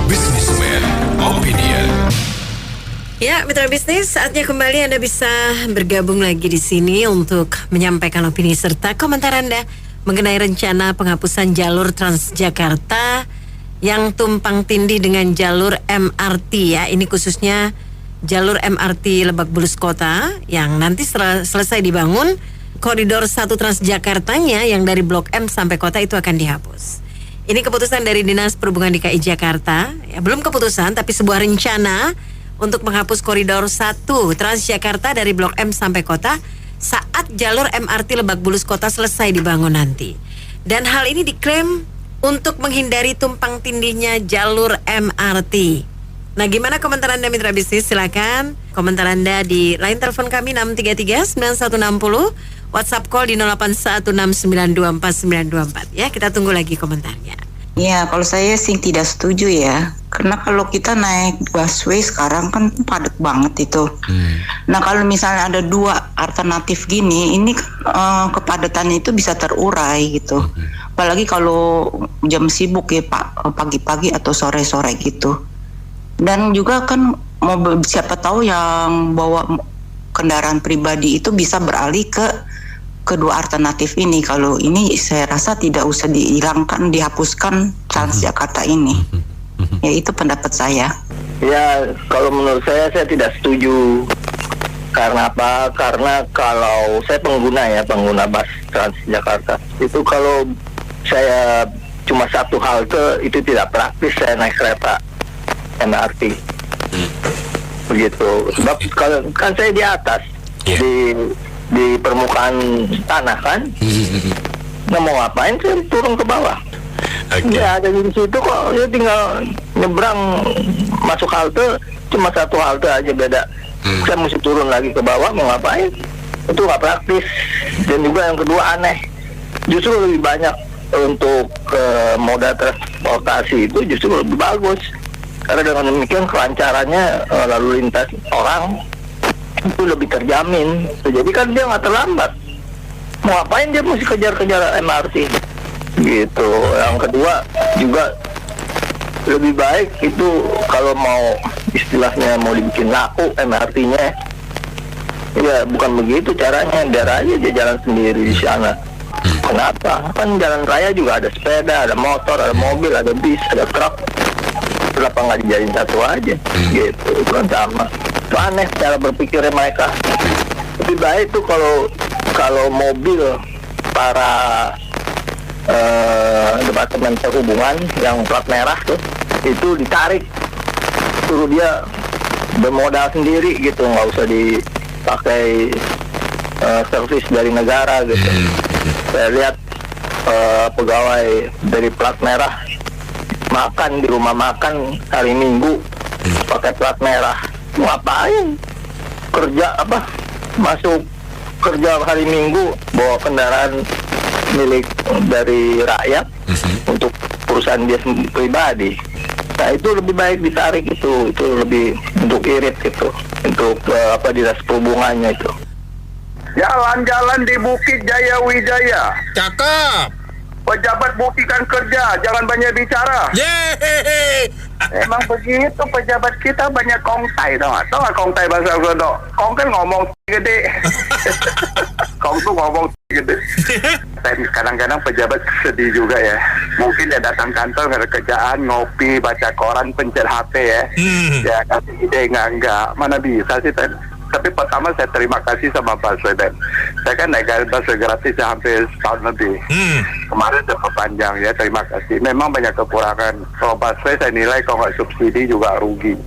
Businessman Opinion. Ya, mitra bisnis, saatnya kembali Anda bisa bergabung lagi di sini untuk menyampaikan opini serta komentar Anda mengenai rencana penghapusan jalur Transjakarta yang tumpang tindih dengan jalur MRT ya. Ini khususnya jalur MRT Lebak Bulus Kota yang nanti selesai dibangun, koridor 1 Transjakartanya yang dari Blok M sampai kota itu akan dihapus. Ini keputusan dari Dinas Perhubungan DKI Jakarta. Ya, belum keputusan tapi sebuah rencana untuk menghapus koridor 1 Transjakarta dari Blok M sampai kota saat jalur MRT Lebak Bulus Kota selesai dibangun nanti. Dan hal ini diklaim untuk menghindari tumpang tindihnya jalur MRT. Nah, gimana komentar Anda mitra bisnis? Silakan komentar Anda di line telepon kami 633-9160, WhatsApp call di 0816924924. Ya, kita tunggu lagi komentarnya. Ya, kalau saya sih tidak setuju ya. Karena kalau kita naik busway sekarang kan padat banget itu. Nah, kalau misalnya ada dua alternatif gini, ini kepadatannya itu bisa terurai gitu. Apalagi kalau jam sibuk ya Pak, pagi-pagi atau sore-sore gitu. Dan juga kan siapa tahu yang bawa kendaraan pribadi itu bisa beralih ke kedua alternatif ini. Kalau ini saya rasa tidak usah dihilangkan, dihapuskan Transjakarta ini. Ya, itu pendapat saya. Ya, kalau menurut saya tidak setuju. Karena apa? Karena kalau saya pengguna bus Transjakarta, itu kalau saya cuma satu halte itu tidak praktis saya naik kereta MRT. Begitu. Sebab kalau kan saya di atas, di permukaan tanah kan. Nggak mau ngapain saya turun ke bawah. Ya, ada di situ kok, dia tinggal nyebrang masuk halte, cuma satu halte aja beda. Saya mesti turun lagi ke bawah, mau ngapain? Itu nggak praktis. Dan juga yang kedua aneh, justru lebih banyak untuk moda transportasi itu justru lebih bagus. Karena dengan demikian kelancarannya lalu lintas orang itu lebih terjamin. Jadi kan dia nggak terlambat. Mau ngapain dia mesti kejar-kejar MRT? Gitu. Yang kedua juga lebih baik itu kalau mau istilahnya mau dibikin laku MRT-nya, ya bukan begitu caranya, biar aja dia jalan sendiri di sana. Kenapa? Kan jalan raya juga ada sepeda, ada motor, ada mobil, ada bis, ada truk. Kenapa nggak dijadiin satu aja? Gitu. Itu kan sama. Itu aneh cara berpikirnya mereka. Lebih baik tuh kalau mobil para Departemen Perhubungan yang plat merah tuh itu ditarik, suruh dia bermodal sendiri gitu, nggak usah dipakai servis dari negara gitu. Saya lihat pegawai dari plat merah makan di rumah makan hari Minggu pakai plat merah, ngapain? Kerja apa? Masuk kerja hari Minggu bawa kendaraan milik dari rakyat untuk perusahaan dia pribadi. Nah, itu lebih baik ditarik itu lebih untuk irit gitu, untuk dinas perhubungannya itu. Jalan-jalan di Bukit Jaya Wijaya. Cakep. Pejabat buktikan kerja, jangan banyak bicara. Yeay. Emang begitu, pejabat kita banyak kongtai, tau gak kongtai bahasa Sunda? Kong kan ngomong gede. Kong tuh ngomong gede. Dan kadang-kadang pejabat sedih juga ya. Mungkin dia datang kantor nggak ada kerjaan, ngopi, baca koran, pencet HP ya. Ya kasih ide enggak. Mana bisa sih, Tapi pertama saya terima kasih sama Baswedan. Saya kan naik busway gratis hampir setahun lebih. Kemarin saya perpanjang ya, terima kasih. Memang banyak kekurangan. Kalau busway saya nilai kalau nggak subsidi juga rugi.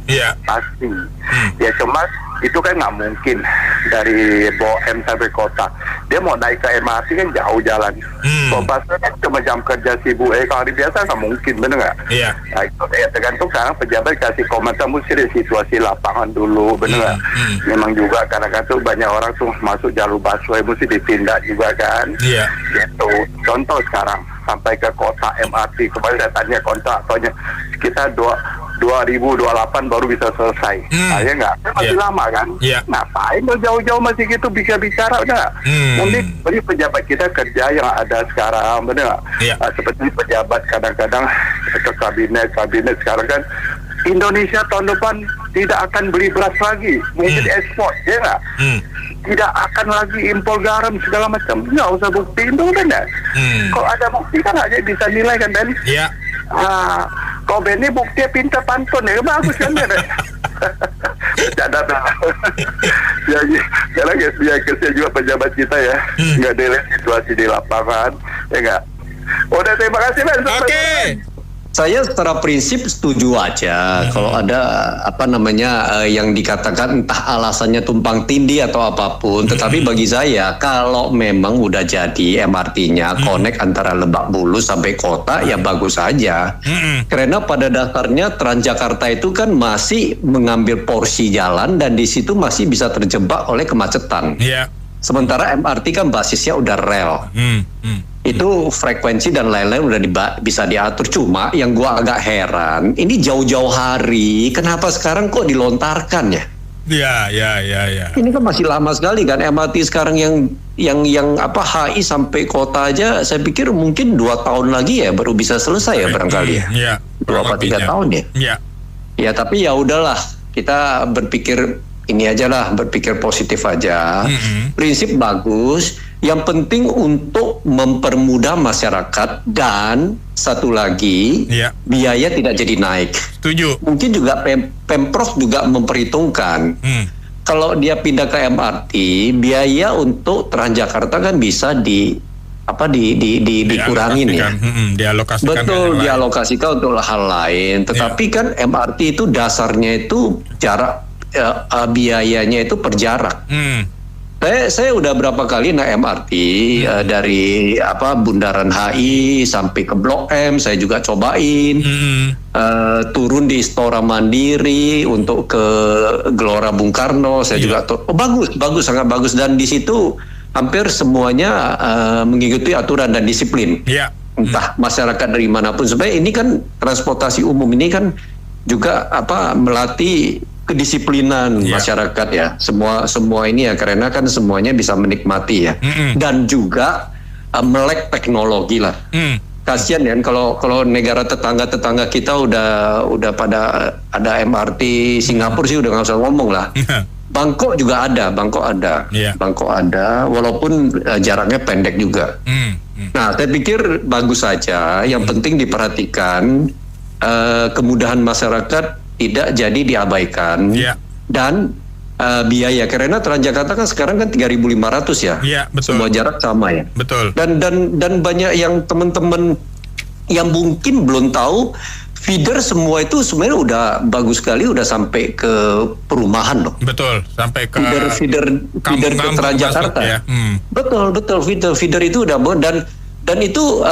Pasti. Ya cuma itu kan nggak mungkin dari Blok M sampai kota. Dia mau naik ke MRT kan jauh jalan. Kalau busway kan cuma jam kerja sibuk. Kalau hari biasa nggak mungkin, bener nggak? Iya. Nah, itu tergantung sekarang pejabat kasih komentar mesti dari situasi lapangan dulu, bener nggak? Memang juga kadang-kadang banyak orang tuh masuk jalur busway mesti ditindak juga kan. Iya. Gitu. Contoh sekarang sampai ke kota MRT, kemarin saya tanya kontraktornya, kita 2028 baru bisa selesai. Ya nggak? Masih lama kan? Ngapain lo jauh-jauh masih gitu bisa bicara udah? Nanti beri pejabat kita kerja yang ada sekarang, benar nggak? Seperti pejabat kadang-kadang ke kabinet sekarang kan. Indonesia tahun depan tidak akan beli beras lagi, mungkin ekspor, ya nggak? Tidak akan lagi impor garam segala macam. Nggak usah buktiin dong, benar? Kalau ada bukti kan aja bisa nilai kan, Ben? Iya. Kau Ben ini buktinya pintar pantun ya, bagus kan, Ben? Bercanda dah. Sekarang ya kesian juga pejabat kita ya, nggak dilihat situasi di lapangan, ya nggak? Udah, terima kasih, Ben. Oke. Saya secara prinsip setuju aja kalau ada yang dikatakan entah alasannya tumpang tindih atau apapun. Tetapi bagi saya kalau memang udah jadi MRT-nya connect antara Lebak Bulus sampai kota ya bagus saja. Karena pada dasarnya Transjakarta itu kan masih mengambil porsi jalan dan di situ masih bisa terjebak oleh kemacetan. Sementara MRT kan basisnya udah rel. Itu frekuensi dan lain-lain udah bisa diatur. Cuma yang gua agak heran, ini jauh-jauh hari, kenapa sekarang kok dilontarkan ya? Ya. Ini kan masih lama sekali kan MRT sekarang yang HI sampai kota aja. Saya pikir mungkin 2 tahun lagi ya baru bisa selesai ya barangkali ya. 2-3 tahun ya. Ya tapi ya udahlah, kita berpikir ini aja lah, berpikir positif aja. Prinsip bagus. Yang penting untuk mempermudah masyarakat dan satu lagi biaya tidak jadi naik. Setuju. Mungkin juga Pemprov juga memperhitungkan. Kalau dia pindah ke MRT, biaya untuk Transjakarta kan bisa dikurangin ya. Dialokasikan. Betul, dialokasikan untuk hal lain. Tetapi kan MRT itu dasarnya itu jarak biayanya itu per jarak. Saya udah berapa kali naik MRT dari Bundaran HI sampai ke Blok M, saya juga cobain. Turun di Istora Mandiri untuk ke Gelora Bung Karno, saya juga bagus, sangat bagus, dan di situ hampir semuanya mengikuti aturan dan disiplin. Entah masyarakat dari manapun. Sebenarnya ini kan transportasi umum ini kan juga melatih kedisiplinan masyarakat ya, semua ini ya, karena kan semuanya bisa menikmati ya, dan juga melek teknologi lah. Kasian ya kalau negara tetangga kita udah pada ada MRT. Singapura sih udah nggak usah ngomong lah. Bangkok juga ada, Bangkok ada, walaupun jaraknya pendek juga. Nah, saya pikir bagus saja. Yang penting diperhatikan kemudahan masyarakat tidak jadi diabaikan, dan biaya, karena Transjakarta kan sekarang kan 3.500 ya, betul. Semua jarak sama ya, betul. Dan banyak yang teman-teman yang mungkin belum tahu, feeder semua itu sebenarnya udah bagus sekali, udah sampai ke perumahan loh. Betul, sampai ke feeder ke Transjakarta. Ya. Betul, feeder itu udah dan itu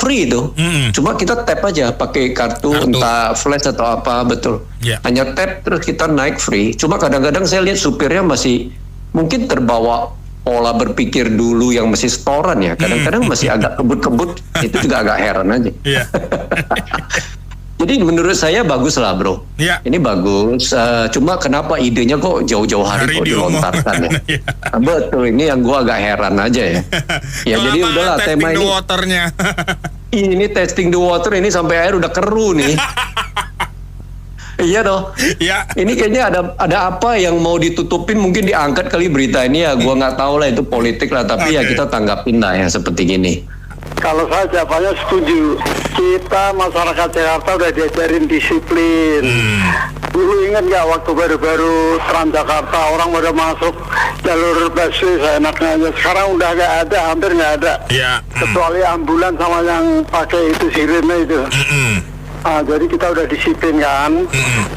free itu. Cuma kita tap aja pakai kartu entah flash atau apa, betul. Hanya tap terus kita naik free. Cuma kadang-kadang saya lihat supirnya masih mungkin terbawa pola berpikir dulu yang masih setoran ya. Kadang-kadang masih agak kebut-kebut. Itu juga agak heran aja. Jadi menurut saya bagus lah bro. Ini bagus. Cuma kenapa idenya kok jauh-jauh hari kok dilontarkan ya? Betul, ini yang gua agak heran aja ya. Ya jadi udahlah tema ini. Ini testing the water ini sampai air udah keruh nih. Iya dong. Ini kayaknya ada apa yang mau ditutupin, mungkin diangkat kali berita ini ya. Gua nggak tahu lah, itu politik lah. Tapi ya kita tanggapin lah ya seperti gini. Kalau saya jawabannya setuju. Kita masyarakat Jakarta udah diajarin disiplin. Dulu ingat nggak waktu baru-baru Transjakarta orang udah masuk jalur busway seenaknya aja. Sekarang udah nggak ada, hampir nggak ada. Kecuali ambulan sama yang pakai itu sirene itu. Jadi kita udah disiplin kan.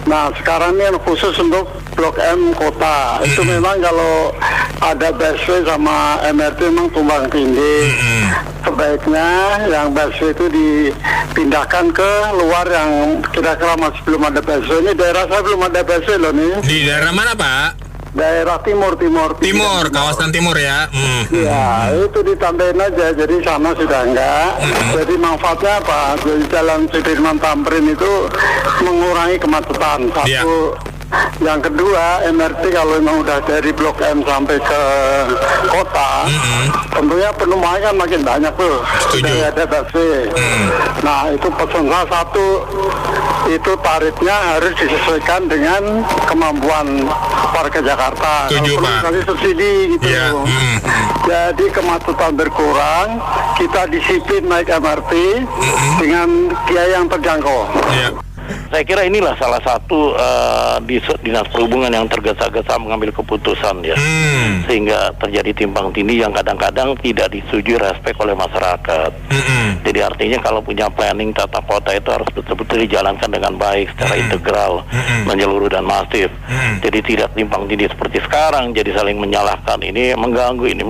Nah sekarang ini khusus untuk Blok M kota. Itu memang kalau ada busway sama MRT memang tumbang tindih. Sebaiknya yang busway itu dipindahkan ke luar yang kira-kira masih belum ada busway. Ini daerah saya belum ada busway loh nih. Di daerah mana Pak? Daerah timur, kawasan timur ya. Ya, itu ditambahin aja. Jadi sana sudah enggak. Jadi manfaatnya apa? Jadi Jalan Sudirman Tamrin itu mengurangi kemacetan. Satu. Iya. Yang kedua, MRT kalau memang udah dari Blok M sampai ke kota, tentunya penumpangnya kan makin banyak tuh. Setuju. Dari ada busway. Nah, itu pesan saya satu, itu tarifnya harus disesuaikan dengan kemampuan warga Jakarta. Setuju, Kalau perlu Pak. kali subsidi gitu. Iya. Jadi kemacetan berkurang, kita disiplin naik MRT dengan biaya yang terjangkau. Iya. Saya kira inilah salah satu di Dinas Perhubungan yang tergesa-gesa mengambil keputusan ya, sehingga terjadi timpang tindih yang kadang-kadang tidak disetujui respek oleh masyarakat. Jadi artinya kalau punya planning tata kota itu harus betul-betul dijalankan dengan baik secara integral, menyeluruh dan masif. Jadi tidak timpang tindih seperti sekarang, jadi saling menyalahkan, ini mengganggu, ini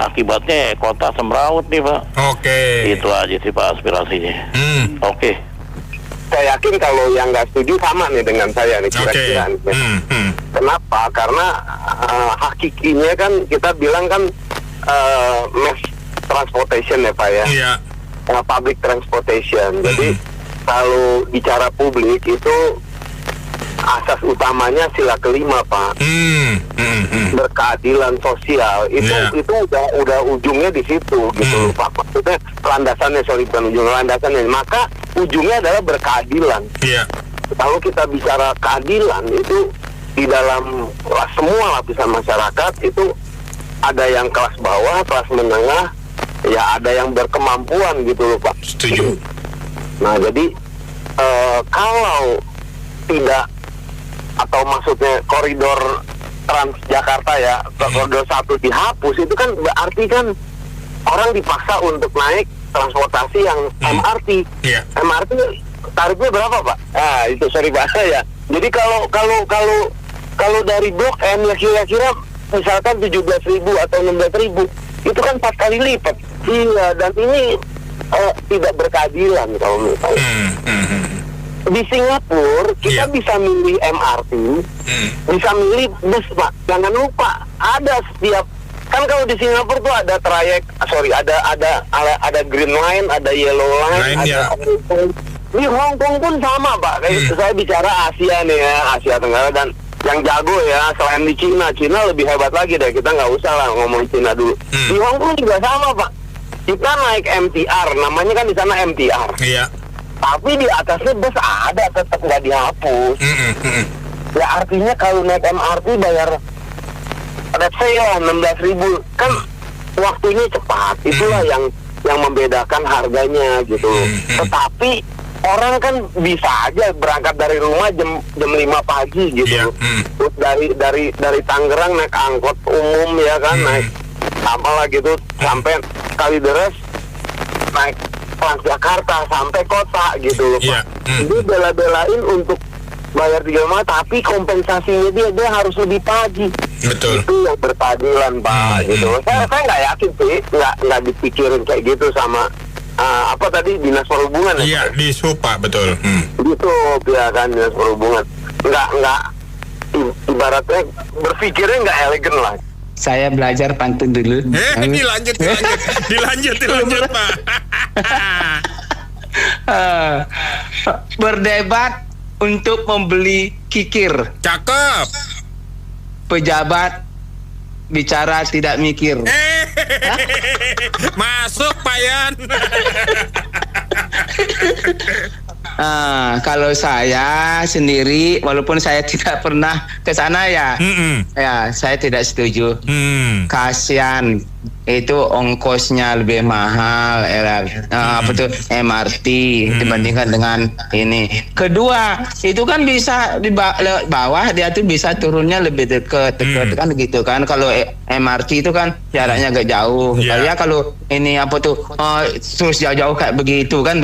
akibatnya kota semrawut nih Pak. Oke. Itu aja sih Pak aspirasinya. Oke. Saya yakin kalau yang nggak setuju sama nih dengan saya nih kira-kira. Kenapa? Karena hakikinya kan kita bilang kan mass transportation ya Pak ya. Iya. Public transportation. Jadi kalau bicara publik itu asas utamanya sila kelima Pak. Berkeadilan sosial itu udah ujungnya di situ gitu Pak. Maksudnya landasannya, bukan ujung landasannya, maka ujungnya adalah berkeadilan. Iya. Kalau kita bicara keadilan itu di dalam semua lapisan masyarakat itu ada yang kelas bawah, kelas menengah, ya ada yang berkemampuan gitu loh Pak. Setuju. Nah jadi kalau tidak, atau maksudnya koridor Transjakarta ya, koridor 1 dihapus, itu kan berarti kan orang dipaksa untuk naik transportasi yang MRT. Iya. MRT tarifnya berapa Pak? Ah itu sorry Pak ya. Jadi kalau dari Blok M ya kira-kira misalkan 17.000 atau 16.000, itu kan 4 kali lipat. Iya, dan ini tidak berkeadilan kalau menurut saya. Di Singapura kita bisa milih MRT, bisa milih bus Pak. Jangan lupa ada setiap, kan kalau di Singapura tuh ada trayek, ada green line, ada yellow line, ada di Hong Kong pun sama Pak. Kayak saya bicara Asia nih ya, Asia Tenggara, dan yang jago ya selain di Cina lebih hebat lagi deh, kita nggak usah lah ngomong Cina dulu. Di Hong Kong juga sama Pak. Kita naik MTR, namanya kan di sana MTR. Iya. Tapi di atasnya bus ada, tetap nggak dihapus. Ya artinya kalau naik MRT bayar, let's say lah 16.000, kan waktunya cepat. Itulah yang membedakan harganya gitu. Tetapi orang kan bisa aja berangkat dari rumah jam 5 pagi gitu. Terus dari Tangerang naik angkot umum ya kan, naik apalah gitu sampai Kalideres, naik Transjakarta sampai kota gitu loh Pak. Dia bela-belain untuk bayar 3 juta, tapi kompensasinya dia harus lebih pagi. Betul. Itu yang berkeadilan Pak gitu. Saya nggak yakin sih, nggak dipikirin kayak gitu sama apa tadi Dinas Perhubungan ya. Iya, di Supa betul. Gitu ya kan, Dinas Perhubungan. Nggak ibaratnya berpikirnya nggak elegan lah. Saya belajar pantun dulu. Dilanjut Pak. Berdebat untuk membeli kikir. Cakep. Pejabat bicara tidak mikir. Masuk Pak Yan. Kalau saya sendiri, walaupun saya tidak pernah ke sana ya, ya saya tidak setuju. Kasihan, itu ongkosnya lebih mahal MRT dibandingkan dengan ini. Kedua, itu kan bisa di bawah, dia tuh bisa turunnya lebih dekat kan gitu kan. Kalau MRT itu kan jaraknya agak jauh. Ya kalau ini terus jauh-jauh kayak begitu kan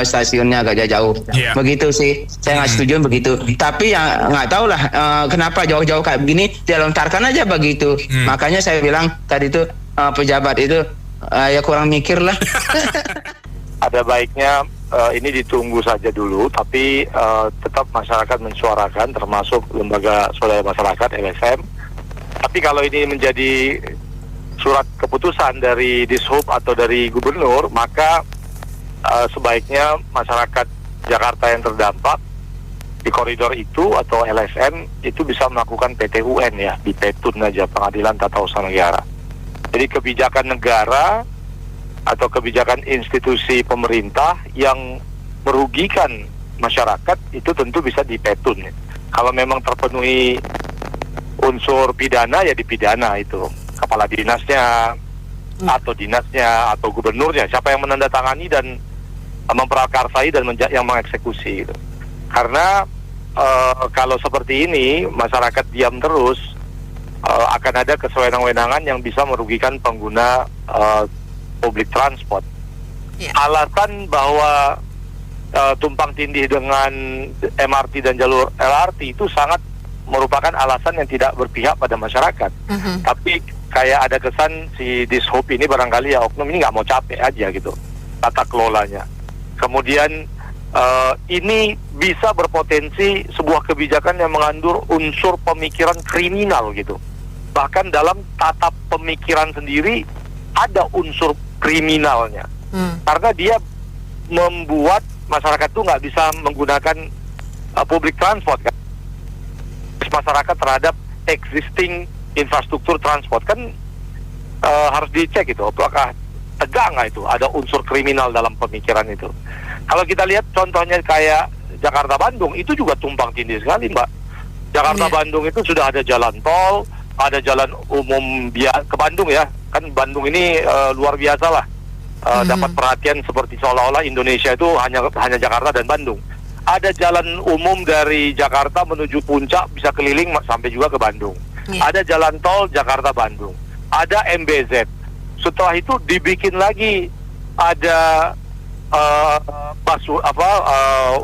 stasiunnya agak jauh. Begitu sih, saya nggak setuju begitu. Tapi ya nggak tahu lah kenapa jauh-jauh kayak begini dilontarkan aja begitu. Makanya saya bilang tadi itu pejabat itu ya kurang mikir lah. Ada baiknya ini ditunggu saja dulu, tapi tetap masyarakat mensuarakan, termasuk lembaga swadaya masyarakat LSM. Tapi kalau ini menjadi surat keputusan dari Dishub atau dari gubernur, maka sebaiknya masyarakat Jakarta yang terdampak di koridor itu atau LSM itu bisa melakukan PTUN ya, di Petun aja, Pengadilan Tata Usaha Negara. Jadi kebijakan negara atau kebijakan institusi pemerintah yang merugikan masyarakat itu tentu bisa di Petun. Kalau memang terpenuhi unsur pidana ya dipidana itu kepala dinasnya atau dinasnya atau gubernurnya, siapa yang menandatangani dan memprakarsai dan yang mengeksekusi gitu. Karena kalau seperti ini masyarakat diam terus, akan ada kesewenang-wenangan yang bisa merugikan pengguna public transport. Alasan bahwa tumpang tindih dengan MRT dan jalur LRT itu sangat merupakan alasan yang tidak berpihak pada masyarakat. Tapi kayak ada kesan si Dishub ini barangkali ya oknum ini nggak mau capek aja gitu tata kelolanya. Kemudian ini bisa berpotensi sebuah kebijakan yang mengandung unsur pemikiran kriminal gitu. Bahkan dalam tata pemikiran sendiri ada unsur kriminalnya. Karena dia membuat masyarakat tuh nggak bisa menggunakan public transport kan. Masyarakat terhadap existing infrastruktur transport kan harus dicek itu apakah tegak nggak itu, ada unsur kriminal dalam pemikiran itu. Kalau kita lihat contohnya kayak Jakarta-Bandung, itu juga tumpang tindih sekali, Mbak. Jakarta-Bandung itu sudah ada jalan tol, ada jalan umum ke Bandung ya. Kan Bandung ini luar biasa lah. Dapat perhatian seperti seolah-olah Indonesia itu hanya Jakarta dan Bandung. Ada jalan umum dari Jakarta menuju puncak, bisa keliling sampai juga ke Bandung. Ada jalan tol Jakarta-Bandung. Ada MBZ. Setelah itu dibikin lagi ada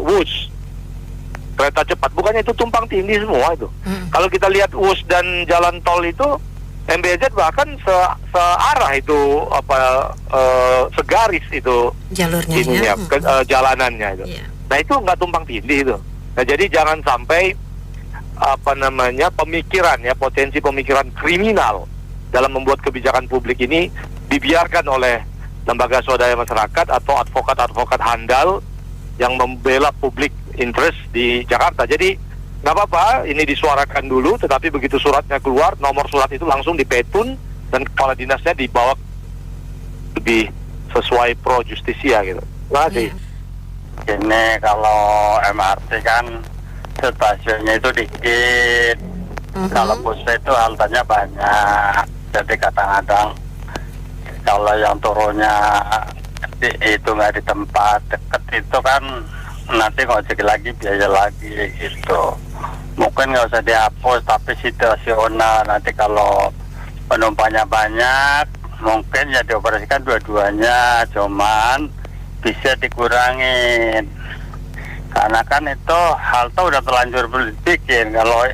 WUS, kereta cepat. Bukannya itu tumpang tindih semua itu. Kalau kita lihat WUS dan jalan tol itu, MBZ bahkan searah itu segaris itu jalurnya, jalanannya itu. Nah itu nggak tumpang tindih itu. Nah jadi jangan sampai pemikiran ya, potensi pemikiran kriminal dalam membuat kebijakan publik ini dibiarkan oleh lembaga swadaya masyarakat atau advokat-advokat handal yang membela public interest di Jakarta. Jadi nggak apa-apa, ini disuarakan dulu, tetapi begitu suratnya keluar, nomor surat itu langsung dipetun dan kepala dinasnya dibawa lebih sesuai pro justisia gitu. Terima kasih. Ini kalau MRT kan stasiunnya itu dikit, kalau bus itu haltenya banyak, jadi kadang-kadang kalau yang turunnya itu nggak di tempat deket itu kan nanti ngojek lagi biaya lagi gitu. Mungkin nggak usah dihapus tapi situasional, nanti kalau penumpangnya banyak mungkin ya dioperasikan dua-duanya, cuman bisa dikurangin karena kan itu halte udah terlanjur dibikin. Kalau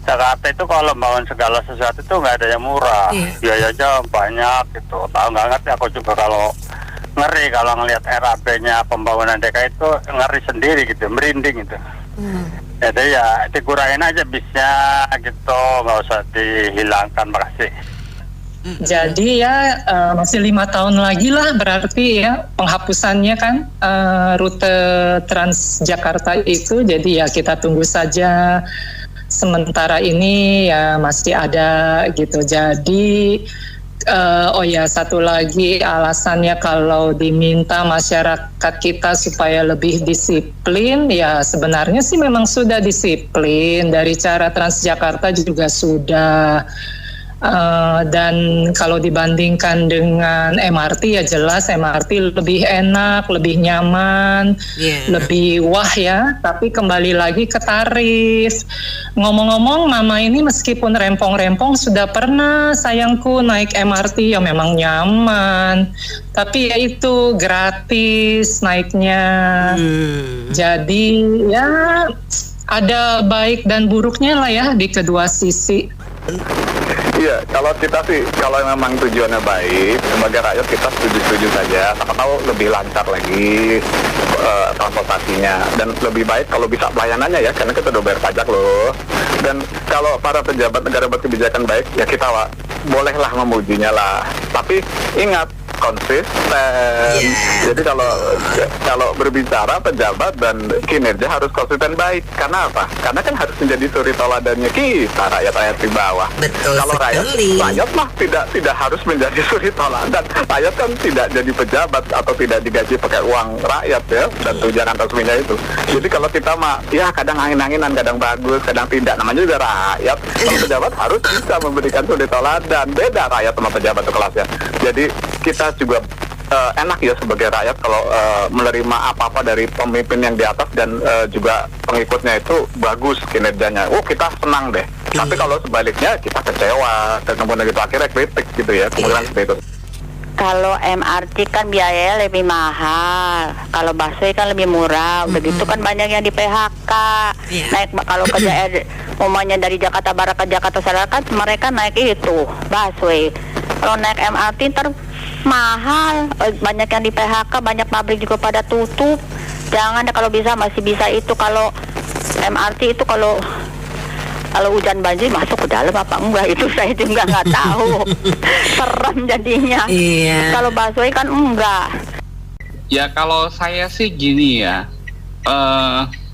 Jakarta itu kalau bangun segala sesuatu itu nggak ada yang murah, biayanya banyak gitu. Tahu nggak ngerti aku juga kalau ngeri kalau ngelihat RAP-nya pembangunan DKI itu ngeri sendiri gitu, merinding gitu. Jadi ya dikurangin aja bisnya gitu, nggak usah dihilangkan. Makasih. Jadi ya masih 5 tahun lagi lah berarti ya penghapusannya kan rute Transjakarta itu. Jadi ya kita tunggu saja. Sementara ini ya masih ada gitu. Jadi satu lagi alasannya kalau diminta masyarakat kita supaya lebih disiplin, ya sebenarnya sih memang sudah disiplin dari cara Transjakarta juga sudah. Dan kalau dibandingkan dengan MRT ya jelas MRT lebih enak, lebih nyaman, lebih wah ya. Tapi kembali lagi ke tarif. Ngomong-ngomong, Mama ini meskipun rempong-rempong sudah pernah sayangku naik MRT, ya memang nyaman. Tapi ya itu gratis naiknya. Jadi ya ada baik dan buruknya lah ya di kedua sisi. Iya, kalau kita sih, kalau memang tujuannya baik, sebagai rakyat kita setuju-setuju saja. Siapa tahu lebih lancar lagi transportasinya. Dan lebih baik kalau bisa pelayanannya ya, karena kita udah bayar pajak loh. Dan kalau para pejabat negara buat kebijakan baik, ya kita bolehlah memujinya lah. Tapi ingat, konsisten. Jadi kalau berbicara pejabat dan kinerja harus konsisten baik. Karena apa? Karena kan harus menjadi suri toladannya kita rakyat-rakyat di bawah. Betul kalau sekali. rakyat mah tidak harus menjadi suri toladan. Rakyat kan tidak jadi pejabat atau tidak digaji pakai uang rakyat ya, dan tunjangan resminya itu. Jadi kalau kita mah ya kadang angin-anginan, kadang bagus, kadang tidak, namanya juga rakyat. Kalau pejabat harus bisa memberikan suri toladan. Beda rakyat sama pejabat itu kelasnya. Jadi kita juga enak ya sebagai rakyat kalau menerima apa-apa dari pemimpin yang di atas dan juga pengikutnya itu bagus kinerjanya. Kita senang deh. Tapi kalau sebaliknya kita kecewa dan kemudian gitu akhirnya kritik gitu ya. Kemudian seperti itu. Kalau MRT kan biayanya lebih mahal, kalau busway kan lebih murah. Udah gitu kan banyak yang di PHK. Naik kalau kerja umumnya dari Jakarta Barat ke Jakarta Selatan, mereka naik itu busway. Kalau naik MRT ntar mahal, banyak yang di PHK, banyak pabrik juga pada tutup. Jangan deh, kalau bisa masih bisa itu. Kalau MRT itu kalau hujan banjir masuk ke dalam apa enggak itu saya juga nggak tahu. Serem jadinya. Kalau busway kan enggak. Ya kalau saya sih gini ya,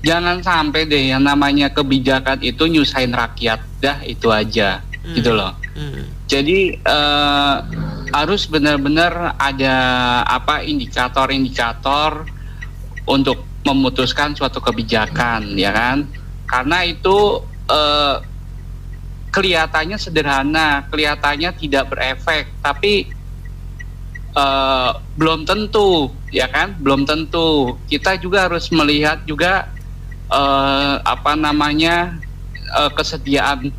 jangan sampai deh yang namanya kebijakan itu nyusahin rakyat, dah itu aja gitu loh. Jadi harus benar-benar ada indikator-indikator untuk memutuskan suatu kebijakan, ya kan? Karena itu kelihatannya sederhana, kelihatannya tidak berefek, tapi belum tentu, ya kan? Belum tentu. Kita juga harus melihat juga kesediaan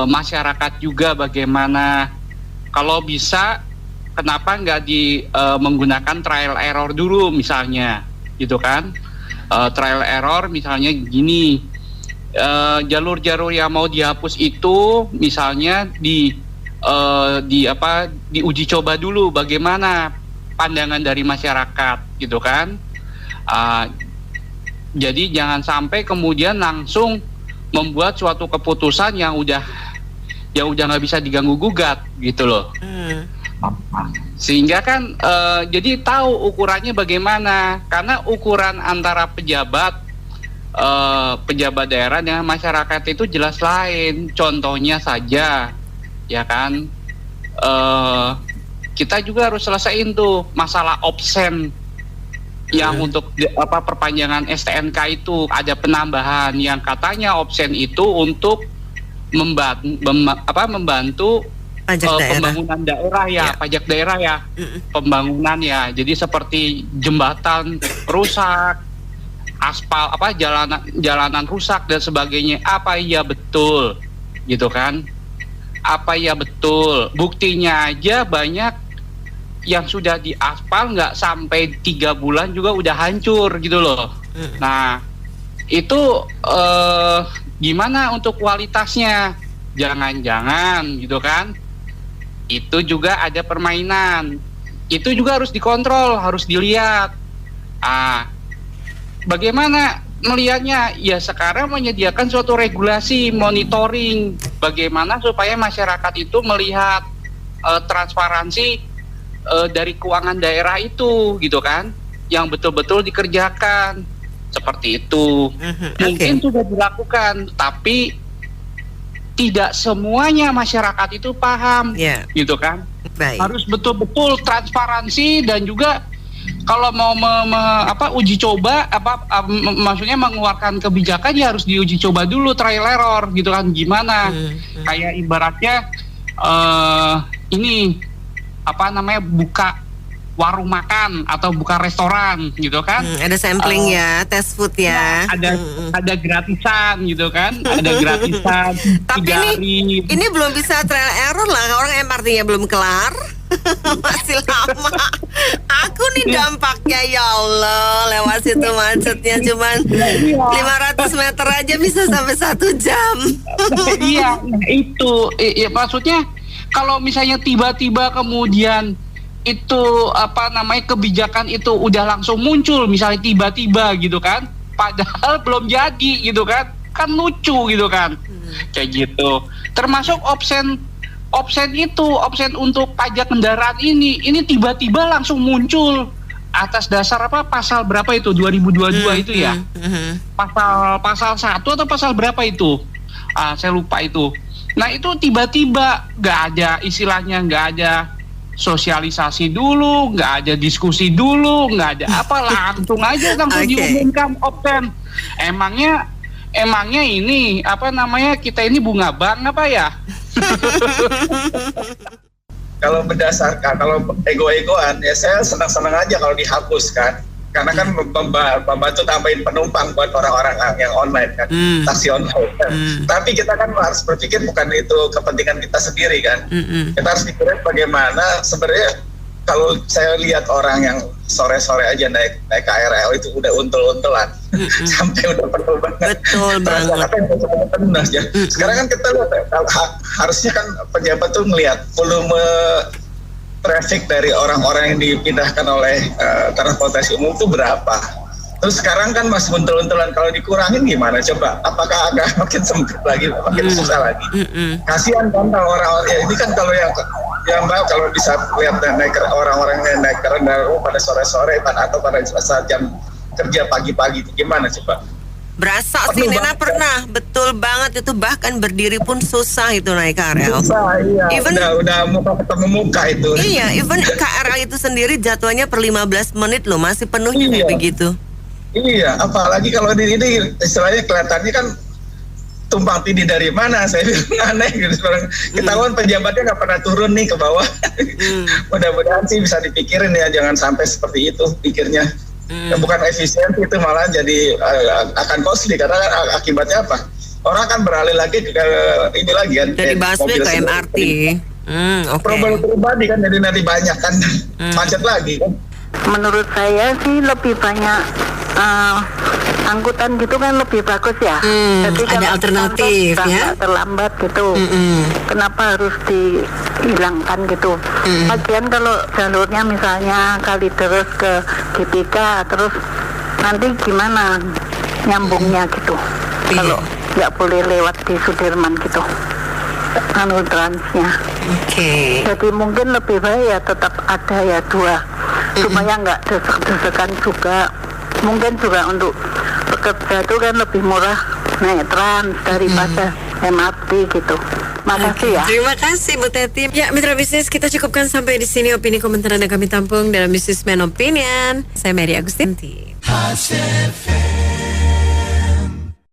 masyarakat juga bagaimana. Kalau bisa, kenapa nggak menggunakan trial error dulu misalnya, gitu kan? Trial error misalnya gini, jalur-jalur yang mau dihapus itu misalnya diuji coba dulu bagaimana pandangan dari masyarakat, gitu kan? Jadi jangan sampai kemudian langsung membuat suatu keputusan yang udah nggak bisa diganggu gugat, gitu loh. Sehingga kan jadi tahu ukurannya bagaimana, karena ukuran antara pejabat daerah dengan masyarakat itu jelas lain. Contohnya saja, ya kan, kita juga harus selesaiin tuh masalah absen yang untuk perpanjangan STNK itu ada penambahan yang katanya absen itu untuk membantu pembangunan daerah ya, pajak daerah ya, pembangunan ya. Jadi seperti jembatan rusak, aspal jalanan rusak dan sebagainya. Apa iya betul, gitu kan? Apa iya betul? Buktinya aja banyak yang sudah diaspal nggak sampai 3 bulan juga udah hancur, gitu loh. Nah itu gimana untuk kualitasnya? Jangan-jangan, gitu kan? Itu juga ada permainan. Itu juga harus dikontrol, harus dilihat. Bagaimana melihatnya? Ya sekarang menyediakan suatu regulasi monitoring bagaimana supaya masyarakat itu melihat transparansi dari keuangan daerah itu, gitu kan, yang betul-betul dikerjakan seperti itu. Mungkin sudah dilakukan, tapi tidak semuanya masyarakat itu paham, gitu kan. Harus betul-betul transparansi dan juga kalau mau uji coba maksudnya mengeluarkan kebijakan ya harus diuji coba dulu, trial error, gitu kan. Gimana? Kayak ibaratnya buka warung makan atau buka restoran, gitu kan. Ada sampling ya, test food ya. Ada gratisan, gitu kan. Ada gratisan. Tapi ini belum bisa trial error lah, orang MRT-nya belum kelar. Masih lama. Aku nih dampaknya, ya Allah, lewat situ macetnya cuman 500 meter aja bisa sampai 1 jam. Iya, itu maksudnya kalau misalnya tiba-tiba kemudian itu kebijakan itu udah langsung muncul, misalnya tiba-tiba, gitu kan, padahal belum jadi, gitu kan lucu, gitu kan. Kayak gitu. Termasuk absen opsen untuk pajak kendaraan ini tiba-tiba langsung muncul atas dasar apa, pasal berapa itu 2022 itu ya, pasal 1 atau pasal berapa itu, saya lupa itu. Nah itu tiba-tiba nggak ada istilahnya, nggak ada sosialisasi dulu, nggak ada diskusi dulu, nggak ada apa, langsung diumumkan opsen. Emangnya ini apa namanya, kita ini bunga bank apa ya? Kalau berdasarkan, kalau ego-egoan ya saya senang-senang aja kalau dihapus kan, karena kan membantu tambahin penumpang buat orang-orang yang online kan, taksi online kan. Tapi kita kan harus berpikir bukan itu kepentingan kita sendiri kan. Kita harus pikirin bagaimana sebenarnya. Kalau saya lihat orang yang sore-sore aja naik KRL itu udah untul-untulan, sampai udah penuh banget. Betul banget. Sekarang kan kita lihat, harusnya kan pejabat tuh melihat volume traffic dari orang-orang yang dipindahkan oleh transportasi umum itu berapa. Terus sekarang kan masih untul-untulan, kalau dikurangin gimana coba? Apakah agak makin sempit lagi, makin susah lagi? Kasihan kan kalau orang-orang, ya ini kan kalau yang kalau bisa lihat orang-orang yang naik kendaraan pada sore-sore atau pada saat jam kerja pagi-pagi itu gimana coba? Berasa sih, Nena pernah, betul banget itu, bahkan berdiri pun susah itu naik KRL. Susah, iya. Even, udah muka ketemu muka itu. Iya, even KRL itu sendiri jadwalnya per 15 menit loh, masih penuhnya kayak begitu. Iya, apalagi kalau ini istilahnya kelihatannya kan tumpang tindih dari mana, saya bilang aneh gitu. Ketahuan pejabatnya nggak pernah turun nih ke bawah. Mudah-mudahan sih bisa dipikirin ya, jangan sampai seperti itu pikirnya. Ya, bukan efisien itu, malah jadi akan costly, karena akibatnya apa? Orang kan beralih lagi ke ini lagi kan. Dari busway ke MRT. Problem pribadi kan, jadi nanti banyak kan macet lagi kan. Menurut saya sih lebih banyak angkutan gitu kan lebih bagus ya. Jadi ada alternatif ya. Terlambat gitu. Kenapa harus dihilangkan gitu? Lagian kalau jalurnya misalnya Kalideres ke GBK, terus nanti gimana nyambungnya gitu? Kalau nggak boleh lewat di Sudirman gitu, transnya. Jadi mungkin lebih baik ya tetap ada ya 2, supaya nggak desek-desekan juga. Mungkin juga untuk pekerja itu kan lebih murah naik trans daripada MRT gitu. Makasih ya. Terima kasih Bu Teti. Ya, Mitra Bisnis, kita cukupkan sampai di sini opini komentar Anda kami tampung dalam Businessman Opinion. Saya Mary Agustinti.